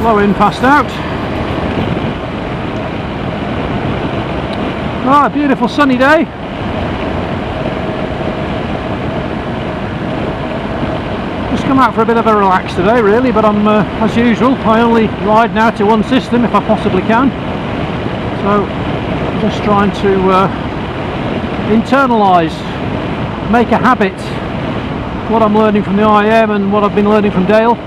Slow in, fast out. Ah, beautiful sunny day. Just come out for a bit of a relax today really, but I'm as usual, I only ride now to one system if I possibly can. So I'm just trying to internalise, make a habit what I'm learning from the IM and what I've been learning from Dale.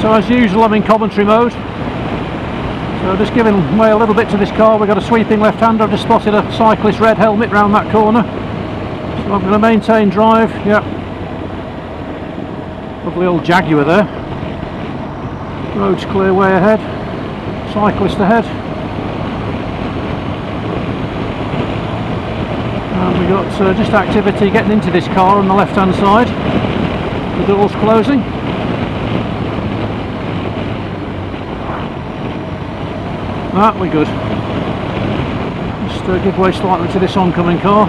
So as usual I'm in commentary mode. So just giving way a little bit to this car. We've got a sweeping left-hander. I've just spotted a cyclist red helmet round that corner. So I'm going to maintain drive. Yep. Lovely old Jaguar there. Road's clear way ahead. Cyclist ahead. And we've got just activity getting into this car on the left-hand side. The door's closing. Ah, we're good. Just give way slightly to this oncoming car.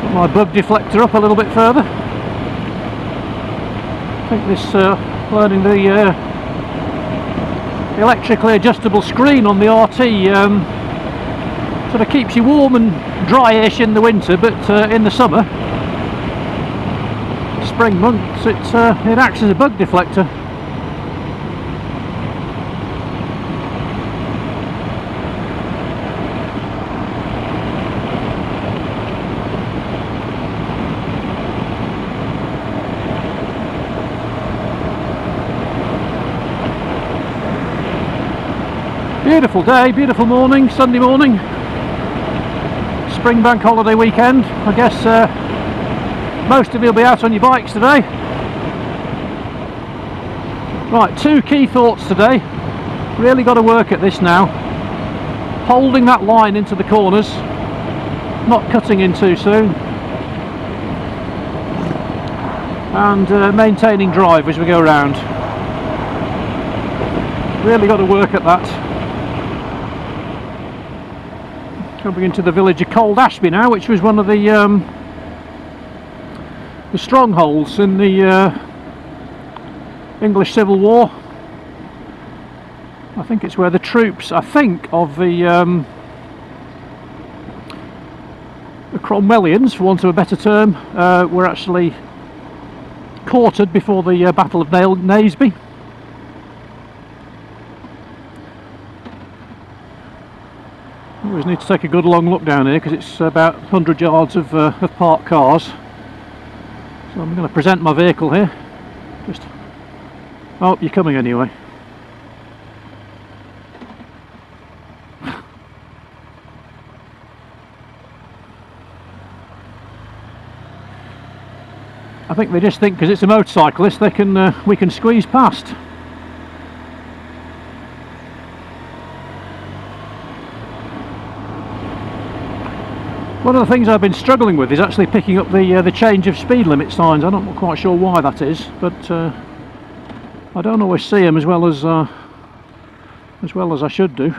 Put my bug deflector up a little bit further. I think this learning the electrically adjustable screen on the RT sort of keeps you warm and dry-ish in the winter, but in the summer, spring months, it acts as a bug deflector. Beautiful day, beautiful morning, Sunday morning, spring bank holiday weekend. I guess most of you will be out on your bikes today. Right, two key thoughts today. Really got to work at this now. Holding that line into the corners, not cutting in too soon, and maintaining drive as we go around. Really got to work at that. Coming into the village of Cold Ashby now, which was one of the strongholds in the English Civil War. I think it's where the troops, I think, of the Cromwellians, for want of a better term, were actually quartered before the Battle of Naseby. Always need to take a good long look down here because it's about 100 yards of parked cars. So I'm going to present my vehicle here. Just, oh, you're coming anyway. I think they just think because it's a motorcyclist they can we can squeeze past. One of the things I've been struggling with is actually picking up the change of speed limit signs. I'm not quite sure why that is, but I don't always see them as well as I should do.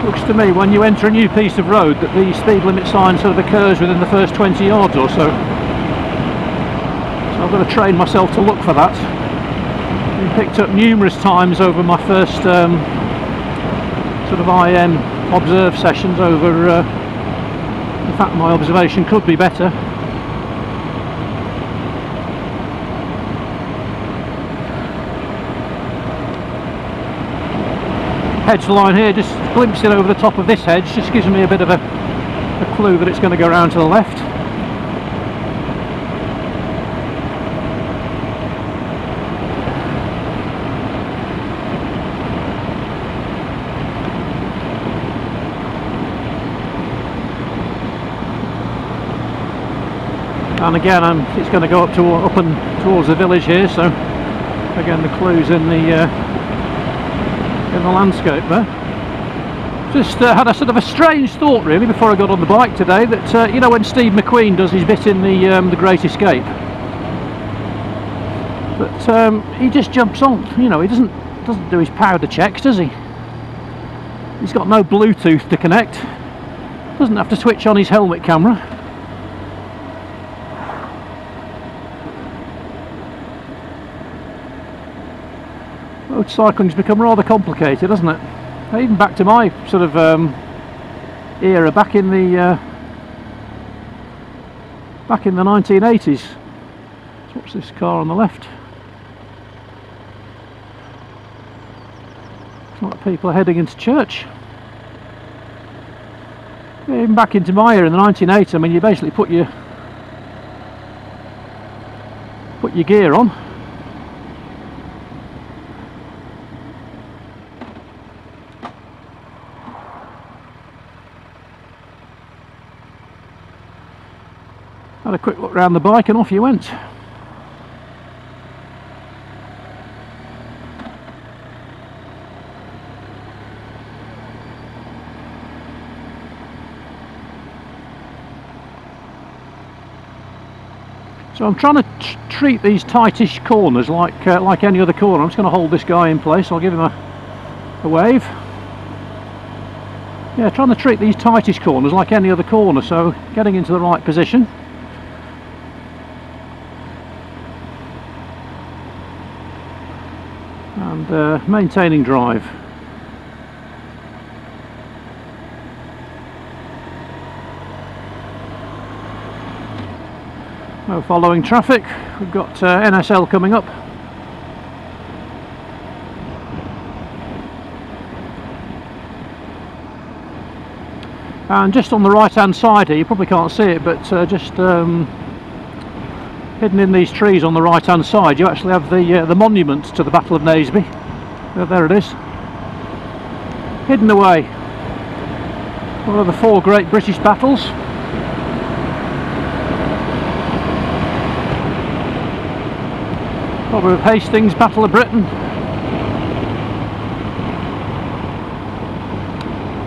Looks to me when you enter a new piece of road that the speed limit sign sort of occurs within the first 20 yards or so. So I've got to train myself to look for that. Been picked up numerous times over my first sort of IM observe sessions over the fact my observation could be better. Hedge line here, just glimpsing over the top of this hedge, just gives me a bit of a clue that it's going to go around to the left. And again, it's going to go up and towards the village here, so again the clue's in the landscape there. Just had a sort of a strange thought really before I got on the bike today, that you know, when Steve McQueen does his bit in the Great Escape, that he just jumps on. You know, he doesn't do his powder checks, does he? He's got no Bluetooth to connect. Doesn't have to switch on his helmet camera. Motorcycling's become rather complicated, hasn't it? Even back to my sort of era, back in the 1980s. So what's this car on the left? It's like people are heading into church. Yeah, even back into my era in the 1980s, I mean, you basically put your gear on. Had a quick look round the bike and off you went. So I'm trying to treat these tightish corners like any other corner. I'm just going to hold this guy in place. I'll give him a wave. Yeah, trying to treat these tightish corners like any other corner, so getting into the right position. And maintaining drive. No following traffic. We've got NSL coming up. And just on the right hand side here, you probably can't see it, but just hidden in these trees on the right hand side, you actually have the monument to the Battle of Naseby. There it is, hidden away. One of the 4 great British battles. Battle of Hastings, Battle of Britain,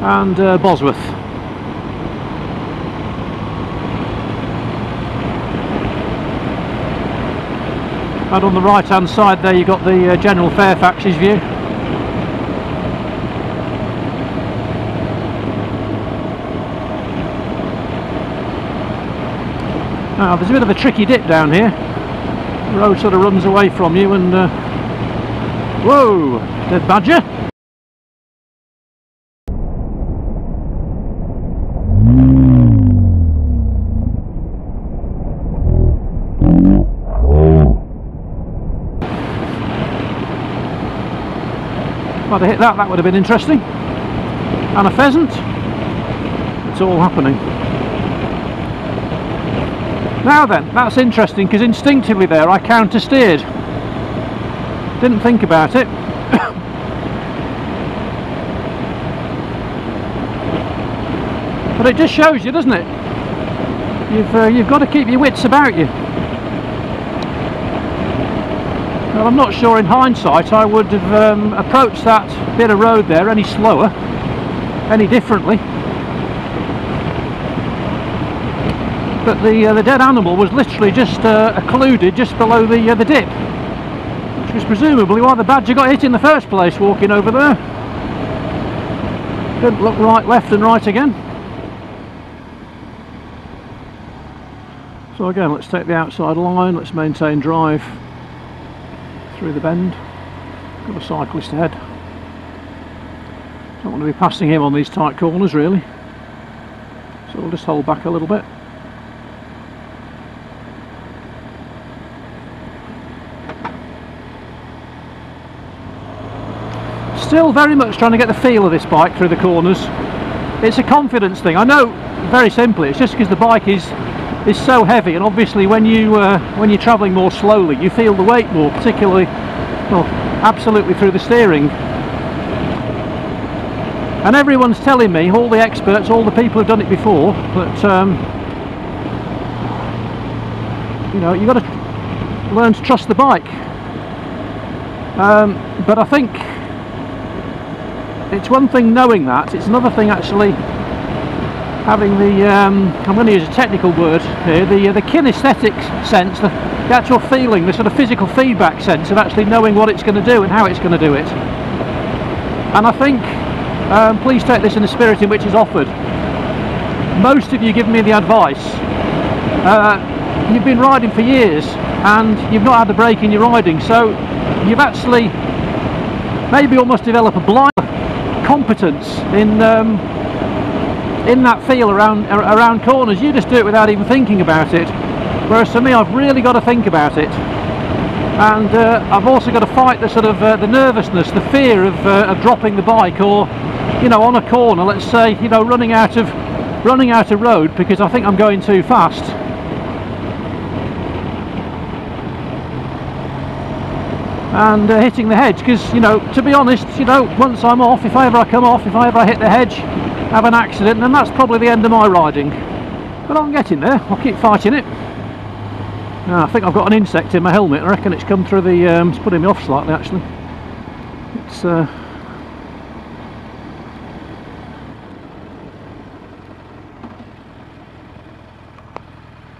and Bosworth. And on the right hand side there you've got the General Fairfax's view. Now there's a bit of a tricky dip down here. The road sort of runs away from you and whoa, dead badger. If I'd have hit that, that would have been interesting. And a pheasant. It's all happening. Now then, that's interesting, because instinctively there I counter-steered. Didn't think about it. But it just shows you, doesn't it? You've got to keep your wits about you. Well, I'm not sure in hindsight I would have approached that bit of road there any slower, any differently. But the dead animal was literally just occluded just below the dip, which was presumably why the badger got hit in the first place walking over there. Didn't look right, left and right again. So again, let's take the outside line, let's maintain drive through the bend. Got a cyclist ahead. Don't want to be passing him on these tight corners really, so we'll just hold back a little bit. Still very much trying to get the feel of this bike through the corners. It's a confidence thing. I know, very simply, it's just because the bike is so heavy, and obviously when you're travelling more slowly you feel the weight more, particularly, well, absolutely through the steering. And everyone's telling me, all the experts, all the people who've done it before, that you know, you've got to learn to trust the bike. But I think it's one thing knowing that, it's another thing actually having the, I'm going to use a technical word here, the kinesthetic sense, the actual feeling, the sort of physical feedback sense of actually knowing what it's going to do and how it's going to do it. And I think, please take this in the spirit in which it's offered. Most of you give me the advice, you've been riding for years and you've not had a break in your riding, so you've actually maybe almost developed a blind competence in that feel around corners. You just do it without even thinking about it, whereas for me, I've really got to think about it, and I've also got to fight the sort of the nervousness, the fear of dropping the bike, or on a corner, let's say, running out of road because I think I'm going too fast. And hitting the hedge, because to be honest, once I'm off, if I ever come off, if I ever hit the hedge, have an accident, then that's probably the end of my riding. But I'm getting there, I'll keep fighting it. I think I've got an insect in my helmet. I reckon it's come through the, it's putting me off slightly actually. It's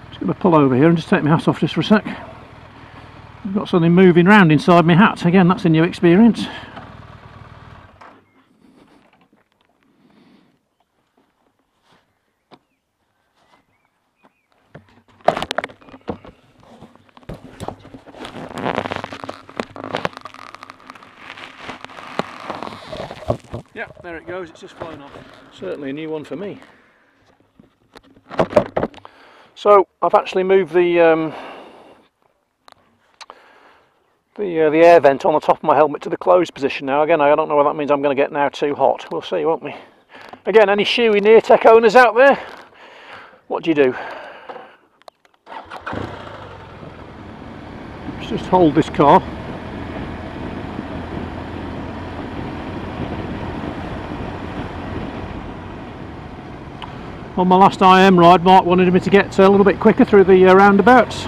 just going to pull over here and just take my hat off just for a sec. I've got something moving around inside my hat. Again, that's a new experience. Yeah, there it goes, it's just flown off. Certainly a new one for me. So, I've actually moved the air vent on the top of my helmet to the closed position now. Again, I don't know whether that means I'm going to get now too hot. We'll see, won't we? Again, any shoey Neartech owners out there, what do you do? Let's just hold this car. On my last IM ride, Mark wanted me to get a little bit quicker through the roundabouts.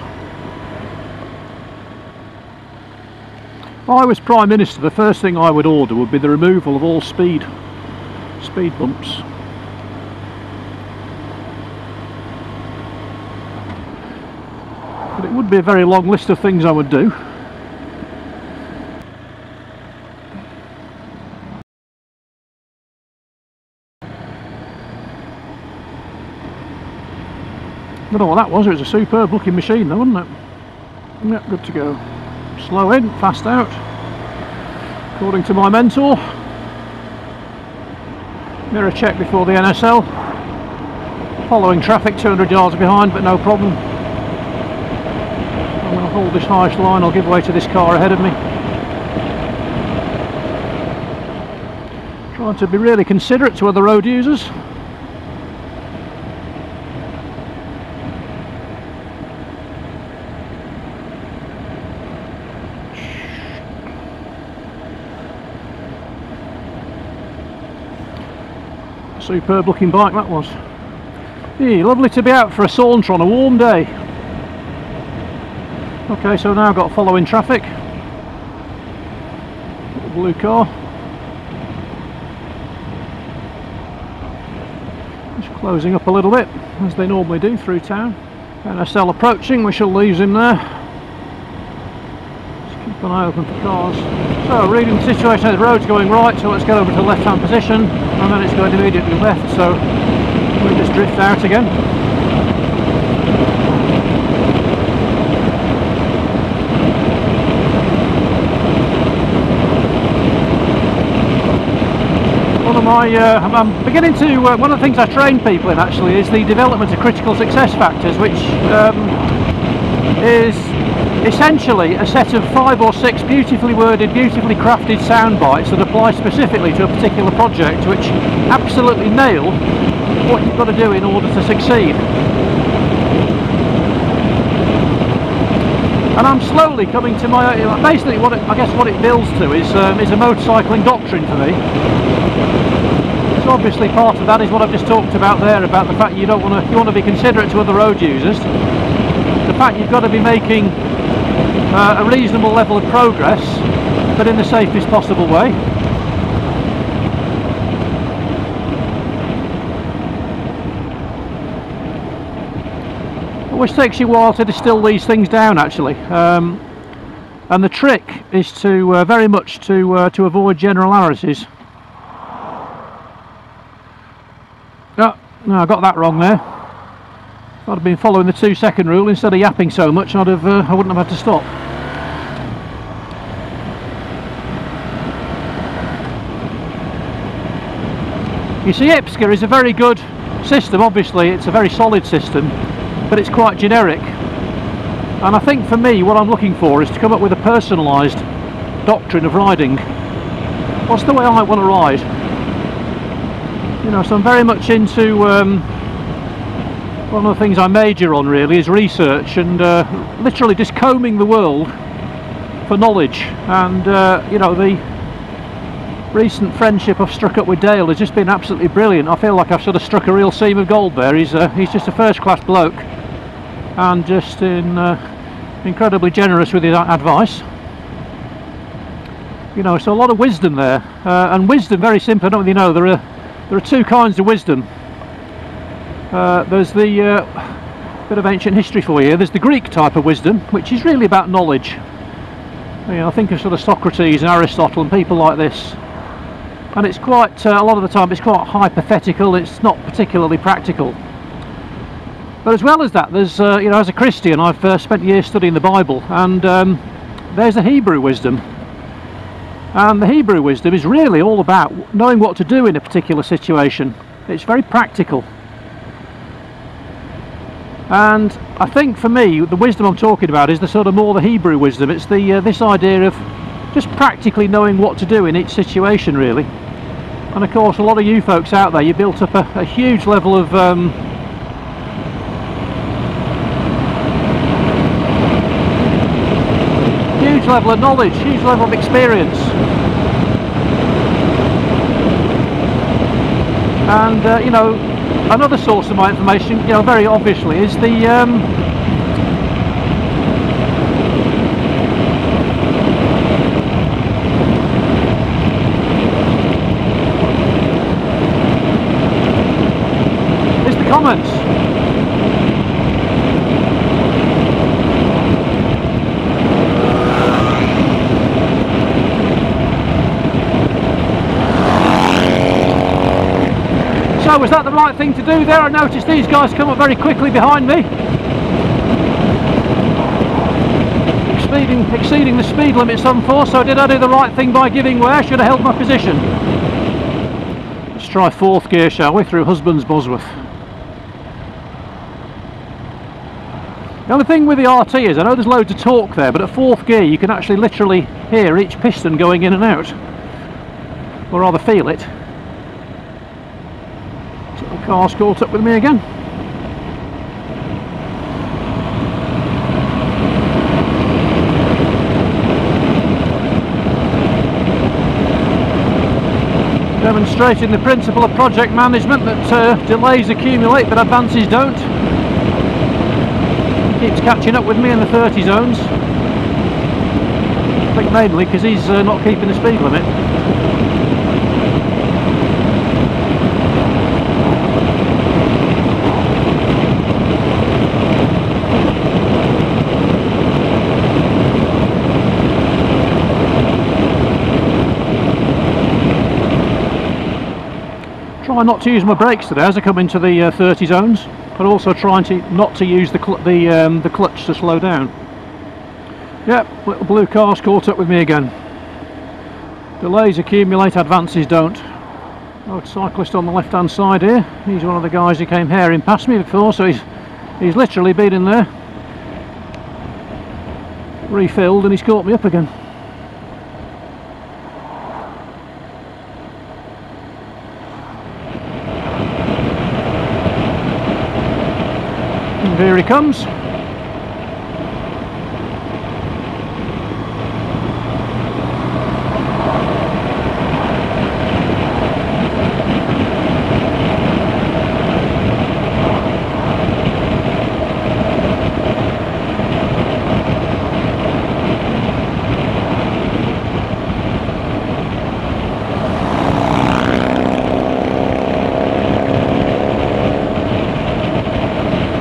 If I was Prime Minister, the first thing I would order would be the removal of all speed bumps. But it would be a very long list of things I would do. I don't know what that was. It was a superb looking machine though, wasn't it? Yep, good to go. Slow in, fast out, according to my mentor. Mirror check before the NSL. Following traffic 200 yards behind, but no problem. I'm going to hold this highest line, I'll give way to this car ahead of me. Trying to be really considerate to other road users. Superb looking bike that was. Yeah, lovely to be out for a saunter on a warm day. Okay, so now I've got following traffic. Little blue car. Just closing up a little bit, as they normally do through town. NSL approaching, we shall lose him there. Just keep an eye open for cars. So, reading the situation, the road's going right, so let's get over to the left hand position, and then it's going immediately left, so we just drift out again. I'm beginning to, one of the things I train people in actually is the development of critical success factors, which is essentially a set of 5 or 6 beautifully worded, beautifully crafted sound bites that apply specifically to a particular project, which absolutely nail what you've got to do in order to succeed. And I'm slowly coming to my, basically I guess what it builds to is a motorcycling doctrine for me. So obviously part of that is what I've just talked about there, about the fact you want to be considerate to other road users, the fact you've got to be making a reasonable level of progress, but in the safest possible way. always takes you a while to distill these things down, actually. And the trick is to very much to avoid generalities. Oh, no, I got that wrong there. If I'd have been following the 2-second rule instead of yapping so much, I wouldn't have had to stop. You see, IPSCA is a very good system. Obviously it's a very solid system, but it's quite generic. And I think for me what I'm looking for is to come up with a personalised doctrine of riding. What's the way I want to ride? You know, so I'm very much into one of the things I major on really is research and literally just combing the world for knowledge. And you know, the recent friendship I've struck up with Dale has just been absolutely brilliant. I feel like I've sort of struck a real seam of gold there. He's just a first-class bloke and just incredibly generous with his advice. You know, so a lot of wisdom there, and wisdom, very simple. I don't really know. There are two kinds of wisdom. There's the bit of ancient history for you. There's the Greek type of wisdom, which is really about knowledge. You know, I think of sort of Socrates and Aristotle and people like this. And it's quite, a lot of the time, it's quite hypothetical. It's not particularly practical. But as well as that, there's, you know, as a Christian, I've spent years studying the Bible, and there's the Hebrew wisdom. And the Hebrew wisdom is really all about knowing what to do in a particular situation. It's very practical. And I think for me, the wisdom I'm talking about is the sort of more the Hebrew wisdom. It's the this idea of just practically knowing what to do in each situation, really. And of course, a lot of you folks out there, you built up a huge level of knowledge, huge level of experience. And you know, another source of my information, you know, very obviously, is the comments. So was that the right thing to do there? I noticed these guys come up very quickly behind me, exceeding the speed limit some for, so did I do the right thing by giving way? I should have held my position. Let's try 4th gear, shall we, through Husbands Bosworth. The only thing with the RT is, I know there's loads of torque there, but at 4th gear you can actually literally hear each piston going in and out, or rather feel it. So the car's caught up with me again. Demonstrating the principle of project management, that delays accumulate but advances don't. Keeps catching up with me in the 30 zones. I think mainly because he's not keeping the speed limit. Try not to use my brakes today as I come into the 30 zones, but also trying not to use the clutch to slow down. Yep, little blue car's caught up with me again. Delays accumulate, advances don't. Oh, cyclist on the left hand side here. He's one of the guys who came herring past me before, so he's literally been in there, refilled, and he's caught me up again. And here he comes.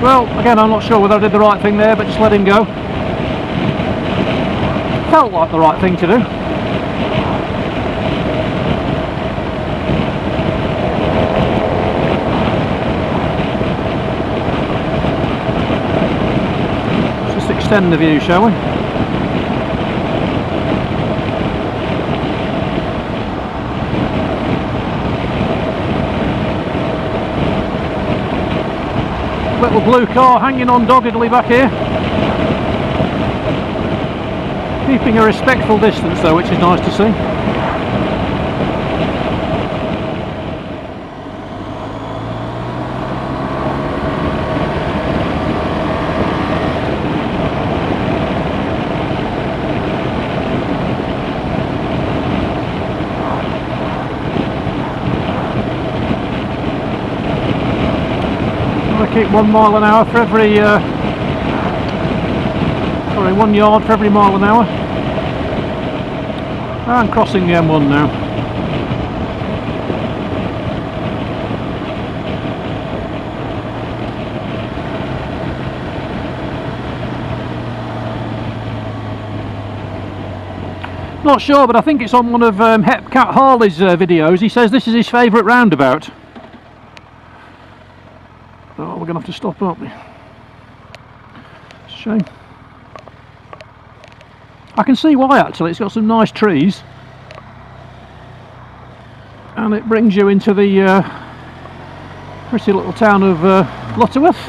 Well, again, I'm not sure whether I did the right thing there, but just let him go. Felt like the right thing to do. Let's just extend the view, shall we? Little blue car hanging on doggedly back here. Keeping a respectful distance though, which is nice to see. Keep 1 mile an hour for every sorry, 1 yard for every mile an hour. And crossing the M1 now. Not sure, but I think it's on one of Hepcat Harley's videos. He says this is his favourite roundabout. Oh, we're going to have to stop, aren't we? It's a shame. I can see why actually, it's got some nice trees. And it brings you into the pretty little town of Lutterworth.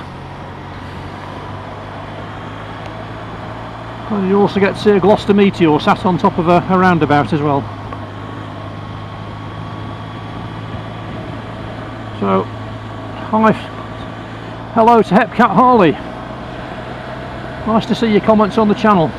And you also get to see a Gloucester Meteor sat on top of a roundabout as well. So, hello to Hepcat Harley. Nice to see your comments on the channel.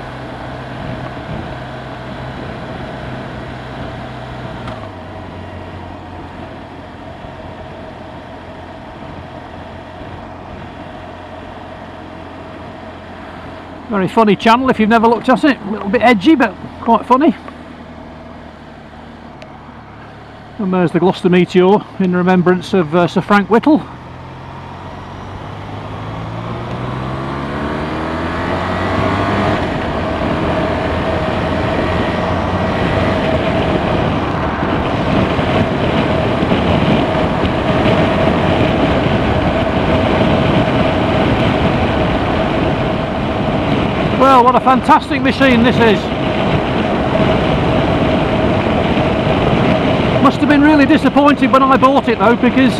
Very funny channel if you've never looked at it. A little bit edgy but quite funny. And there's the Gloucester Meteor in remembrance of Sir Frank Whittle. Well, what a fantastic machine this is. Must have been really disappointed when I bought it though, because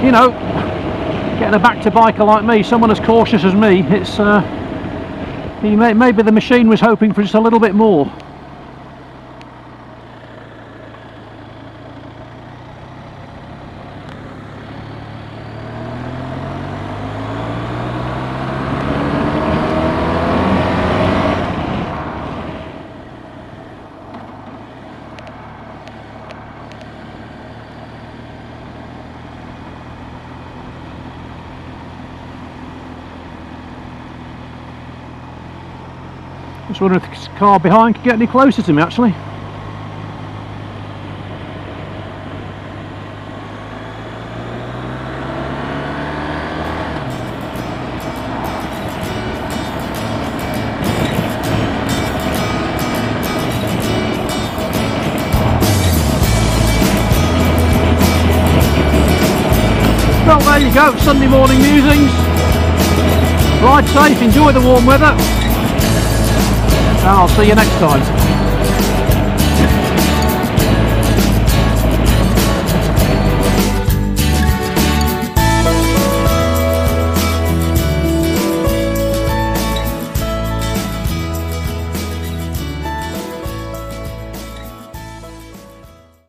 you know, getting a back to biker like me, someone as cautious as me, it's maybe the machine was hoping for just a little bit more. Just wondering if the car behind could get any closer to me actually. Well, there you go, Sunday morning musings. Ride safe, enjoy the warm weather. And I'll see you next time.